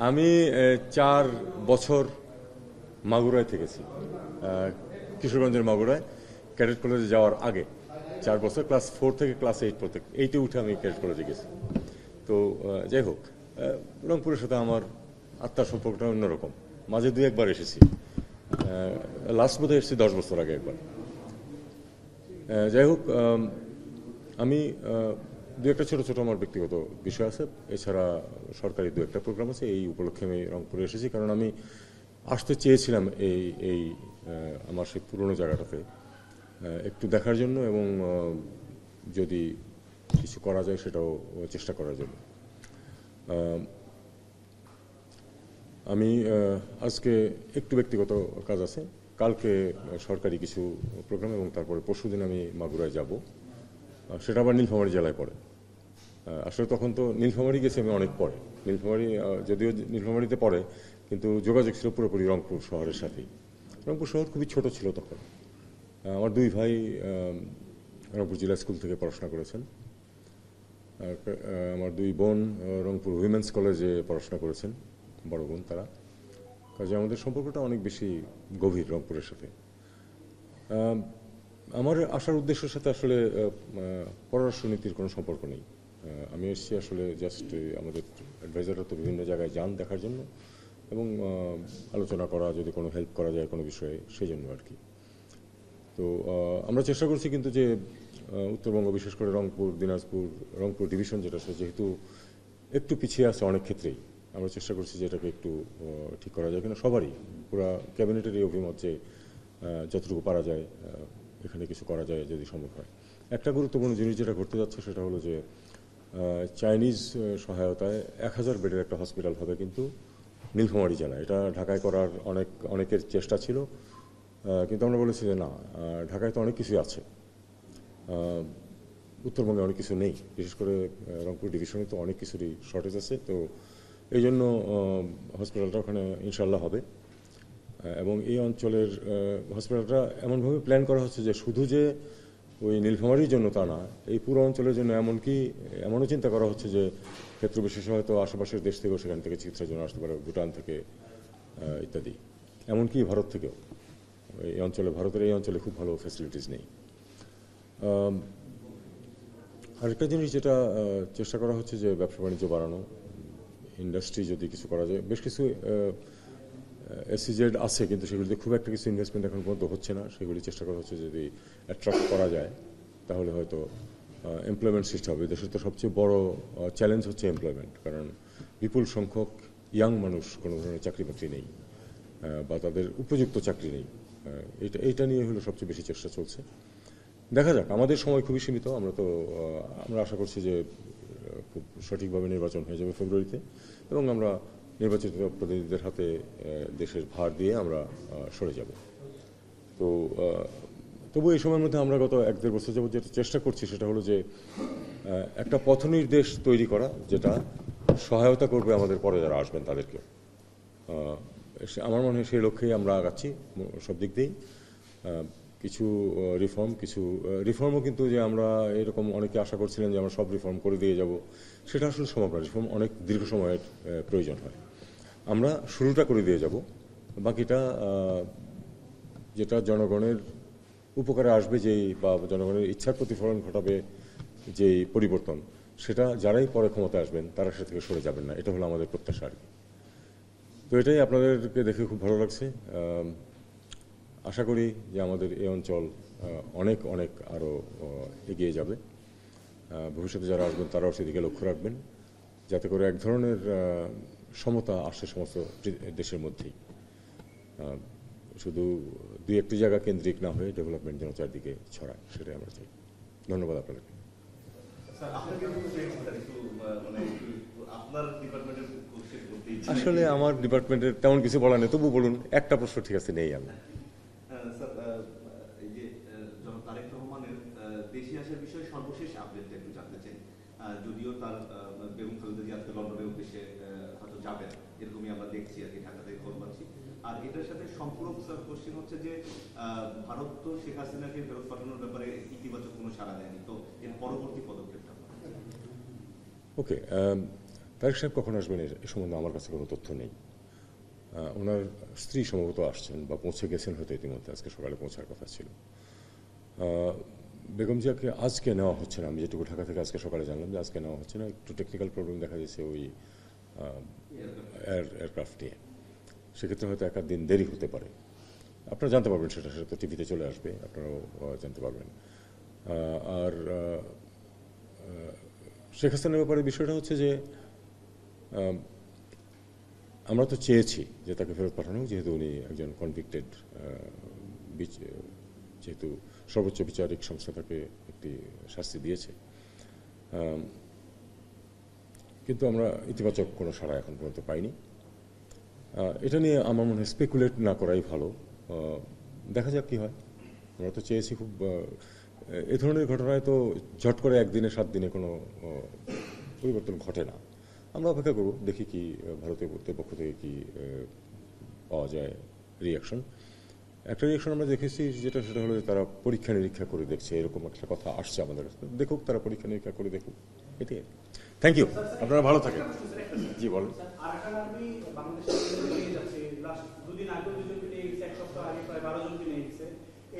আমি 4 বছর মাগুরায় থেকেছি, কিশোরগঞ্জের মাগুরায় ক্যাডেট কলেজে যাওয়ার আগে 4 বছর, ক্লাস 4 থেকে ক্লাস 8 পর্যন্ত। 8-এ উঠে আমি ক্যাডেট কলেজে গেছি। তো যাই হোক, রংপুরের সাথে আমার আত্মার সম্পর্কটা অন্যরকম। মাঝে 2-1 বার এসেছি, লাস্ট বোধহয় এসেছি 10 বছর আগে একবার। যাই হোক, আমি 2-1টা ছোটো ছোটো আমার ব্যক্তিগত বিষয় আছে, এছাড়া সরকারি 2-1টা প্রোগ্রাম আছে। এই উপলক্ষে আমি রংপুরে এসেছি, কারণ আমি আসতে চেয়েছিলাম এই আমার সেই পুরনো জায়গাটাতে একটু দেখার জন্য, এবং যদি কিছু করা যায় সেটাও চেষ্টা করার জন্য। আমি আজকে একটু ব্যক্তিগত কাজ আছে, কালকে সরকারি কিছু প্রোগ্রাম, এবং তারপরে পরশুদিন আমি মাগুরায় যাব। সেটা আবার নীলফামারী জেলায় পড়ে। আসলে তখন তো নীলফামারী গেছি আমি অনেক পরে। নীলফামারী যদিও নীলফামারীতে পড়ে, কিন্তু যোগাযোগ ছিল পুরোপুরি রংপুর শহরের সাথেই। রংপুর শহর খুবই ছোট ছিল তখন। আমার 2 ভাই রংপুর জেলা স্কুল থেকে পড়াশোনা করেছেন। আমার 2 বোন রংপুর উইমেন্স কলেজে পড়াশোনা করেছেন, বড় বোন তারা। কাজে আমাদের সম্পর্কটা অনেক বেশি গভীর রংপুরের সাথে। আমার আসার উদ্দেশ্যের সাথে আসলে পররাষ্ট্রনীতির কোনো সম্পর্ক নেই। আমি এসেছি আসলে জাস্ট আমাদের অ্যাডভাইজাররা তো বিভিন্ন জায়গায় যান দেখার জন্য, এবং আলোচনা করা, যদি কোনো হেল্প করা যায় কোনো বিষয়ে, সেই জন্য আর কি। তো আমরা চেষ্টা করছি কিন্তু যে উত্তরবঙ্গ, বিশেষ করে রংপুর, দিনাজপুর, রংপুর ডিভিশন যেটা, সে যেহেতু একটু পিছিয়ে আছে অনেক ক্ষেত্রেই, আমরা চেষ্টা করছি যে এটাকে একটু ঠিক করা যায় কিনা। সবারই, পুরা ক্যাবিনেটের এই অভিমত যে যতটুকু পারা যায় এখানে কিছু করা যায় যদি সম্ভব হয়। একটা গুরুত্বপূর্ণ জিনিস যেটা ঘটতে যাচ্ছে সেটা হলো যে চাইনিজ সহায়তায় 1000 বেডের একটা হসপিটাল হবে কিন্তু নীলফামারী জেলায়। এটা ঢাকায় করার অনেকের চেষ্টা ছিল, কিন্তু আমরা বলেছি যে না, ঢাকায় তো অনেক কিছুই আছে, উত্তরবঙ্গে অনেক কিছু নেই, বিশেষ করে রংপুর ডিভিশনে তো অনেক কিছুরই শর্টেজ আছে। তো এই জন্য হসপিটালটা ওখানে ইনশাল্লাহ হবে, এবং এই অঞ্চলের হসপিটালটা এমনভাবে প্ল্যান করা হচ্ছে যে শুধু যে ওই নীলফামারীর জন্য তা না, এই পুরো অঞ্চলের জন্য। এমনও চিন্তা করা হচ্ছে যে ক্ষেত্র বিশেষে হয়তো আশেপাশের দেশ থেকেও সেখান থেকে চিকিৎসার জন্য আসতে পারে, ভুটান থেকে ইত্যাদি, এমনকি ভারত থেকেও। ভারতের এই অঞ্চলে খুব ভালো ফ্যাসিলিটিস নেই। আরেকটা জিনিস যেটা চেষ্টা করা হচ্ছে যে ব্যবসা বাণিজ্য বাড়ানো, ইন্ডাস্ট্রি যদি কিছু করা যায়। বেশ কিছু এসইজেড আছে, কিন্তু সেগুলিতে খুব একটা কিছু ইনভেস্টমেন্ট এখন পর্যন্ত হচ্ছে না। সেগুলি চেষ্টা করা হচ্ছে যদি অ্যাট্রাক্ট করা যায় তাহলে হয়তো এমপ্লয়মেন্ট সৃষ্টি হবে। দেশের তো সবচেয়ে বড় চ্যালেঞ্জ হচ্ছে এমপ্লয়মেন্ট, কারণ বিপুল সংখ্যক ইয়াং মানুষ কোনো ধরনের চাকরি বাকরি নেই, বা তাদের উপযুক্ত চাকরি নেই। এইটা নিয়ে হলো সবচেয়ে বেশি চেষ্টা চলছে। দেখা যাক, আমাদের সময় খুবই সীমিত। আমরা আশা করছি যে খুব সঠিকভাবে নির্বাচন হয়ে যাবে ফেব্রুয়ারিতে, এবং আমরা নির্বাচিত প্রতিনিধিদের হাতে দেশের ভার দিয়ে আমরা সরে যাব। তো তবু এই সময়ের মধ্যে আমরা গত 1-1.5 বছর যাবত যেটা চেষ্টা করছি সেটা হলো যে একটা পথনির্দেশ তৈরি করা, যেটা সহায়তা করবে আমাদের পরে যারা আসবেন তাদেরকে। আমার মনে হয় সেই লক্ষ্যেই আমরা আগাচ্ছি সব দিক দিয়েই। কিছু রিফর্মও কিন্তু যে আমরা এরকম অনেকে আশা করছিলেন যে আমরা সব রিফর্ম করে দিয়ে যাব, সেটা আসলে সম্ভব না। রিফর্ম অনেক দীর্ঘ সময়ের প্রয়োজন হয়। আমরা শুরুটা করে দিয়ে যাব, বাকিটা যেটা জনগণের উপকারে আসবে, বা জনগণের ইচ্ছার প্রতিফলন ঘটাবে যেই পরিবর্তন, সেটা যারাই পরে ক্ষমতা আসবেন তারা সে থেকে সরে যাবেন না। এটা হলো আমাদের প্রত্যাশা আর কি। তো এটাই, আপনাদেরকে দেখে খুব ভালো লাগছে। আশা করি যে আমাদের এই অঞ্চল অনেক অনেক আরও এগিয়ে যাবে। ভবিষ্যতে যারা আসবেন তারাও সেদিকে লক্ষ্য রাখবেন, যাতে করে এক ধরনের সমতা আসে সমস্ত দেশের মধ্যেই, শুধু 2-1টি জায়গা কেন্দ্রিক না হয়ে ডেভেলপমেন্ট যেন চারদিকে ছড়ায়, সেটাই আমরা চাই। ধন্যবাদ আপনাদেরকে। আসলে আমার ডিপার্টমেন্টের তেমন কিছু বলার নেই, তবু বলুন, একটা প্রশ্ন ঠিক আছে নেই। আমি দেশে আসার বিষয়ে সর্বশেষ আপডেটটা একটু জানতে চাই। যদিও তার বেগম খালেদা জিয়া আজকে লন্ডনের উদ্দেশ্যে হয়তো যাবেন, এরকমই আমরা দেখছি আর কি, ঢাকা থেকে খবর পাচ্ছি। আর এটার সাথে সম্পূর্ণ কোশ্চেন হচ্ছে যে ভারত তো শেখ হাসিনাকে ফেরত পাঠানোর ব্যাপারে ইতিবাচক কোনো সাড়া দেয়নি, তো এর পরবর্তী পদক্ষেপটা? ওকে, তারেক সাহেব কখন আসবেন এ সম্বন্ধে আমার কাছে কোনো তথ্য নেই। ওনার স্ত্রী সম্ভবত আসছেন বা পৌঁছে গেছেন হয়তো ইতিমধ্যে, আজকে সকালে পৌঁছার কথা ছিল। বেগম জিয়াকে আজকে নেওয়া হচ্ছে না, আমি যেটুকু ঢাকা থেকে আজকে সকালে জানলাম যে আজকে নেওয়া হচ্ছে না, একটু টেকনিক্যাল প্রবলেম দেখা যাচ্ছে ওই এয়ারক্রাফট নিয়ে। সেক্ষেত্রে হয়তো এক দিন দেরি হতে পারে। আপনারা জানতে পারবেন সেটা তো টিভিতে চলে আসবে, আপনারাও জানতে পারবেন। আর শেখ হাসিনার ব্যাপারে বিষয়টা হচ্ছে যে আমরা তো চেয়েছি যে তাকে ফেরত পাঠানো, যেহেতু উনি একজন কনভিক্টেড, যেহেতু সর্বোচ্চ বিচারিক সংস্থা তাকে একটি শাস্তি দিয়েছে। কিন্তু আমরা ইতিবাচক কোনো সাড়া এখন পর্যন্ত পাইনি। এটা নিয়ে আমার মনে হয় স্পেকুলেট না করাই ভালো। দেখা যাক কী হয়। আমরা তো চেয়েছি খুব, এ ধরনের ঘটনায় তো ঝট করে একদিনে 7 দিনে কোনো পরিবর্তন ঘটে না। আমরা অপেক্ষা করব, দেখি কি ভারতীয় কর্তৃপক্ষ থেকে কি পাওয়া যায় রিয়াকশন। একটা রিয়াকশন আমরা দেখেছি সেটা হলো যে তারা পরীক্ষা নিরীক্ষা করে দেখছে, এরকম একটা কথা আসছে আমাদের কাছে। দেখুক, তারা পরীক্ষা নিরীক্ষা করে দেখুক, এটাই। থ্যাংক ইউ, আপনারা ভালো থাকেন। জি বলেন। আরাকান আর্মি বাংলাদেশে নিয়ে যাচ্ছে, লাস্ট দুদিন আগে দুজনকে নিয়ে গেছে, এক সপ্তাহ আগে প্রায় 12 জনকে নিয়ে গেছে।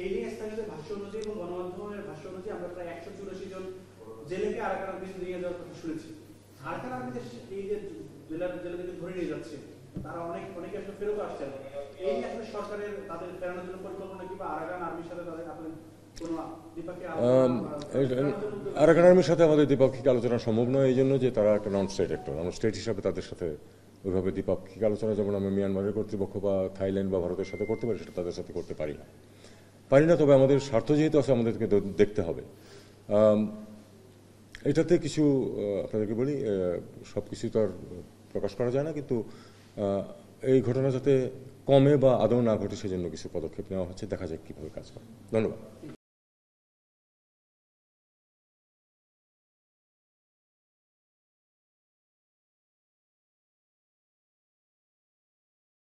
এই নিয়ে স্থানীয়দের ভাষ্য অনুযায়ী এবং গণমাধ্যমের ভাষ্য অনুযায়ী আমরা প্রায় 184 জন জেলেকে আরাকান আর্মি নিয়ে যাওয়ার কথা শুনেছি। আরাকান আর্মি এই যে জেলেদেরকে ধরে নিয়ে যাচ্ছে, তারা অনেকে আসলে ফেরত আসছে না। এই নিয়ে আসলে সরকারের তাদের ফেরানোর জন্য পরিকল্পনা কিংবা আরাকান আর্মির সাথে তাদের আপনাদের কোনো দ্বিপাক্ষিক আরাকান আর্মির সাথে আমাদের দ্বিপাক্ষিক আলোচনা সম্ভব নয়, এই জন্য যে তারা একটা নন স্টেট অ্যাক্টর। আমরা স্টেট হিসাবে তাদের সাথে ওইভাবে দ্বিপাক্ষিক আলোচনা যেমন আমরা মিয়ানমারের কর্তৃপক্ষ বা থাইল্যান্ড বা ভারতের সাথে করতে পারি, সেটা তাদের সাথে করতে পারি না। তবে আমাদের স্বার্থ যেহেতু আছে, আমাদেরকে দেখতে হবে। এটাতে কিছু আপনাদেরকে বলি, সব কিছু তো আর প্রকাশ করা যায় না, কিন্তু এই ঘটনা যাতে কমে বা আদৌ না ঘটে সেজন্য কিছু পদক্ষেপ নেওয়া হচ্ছে। দেখা যাক কীভাবে কাজ করে। ধন্যবাদ।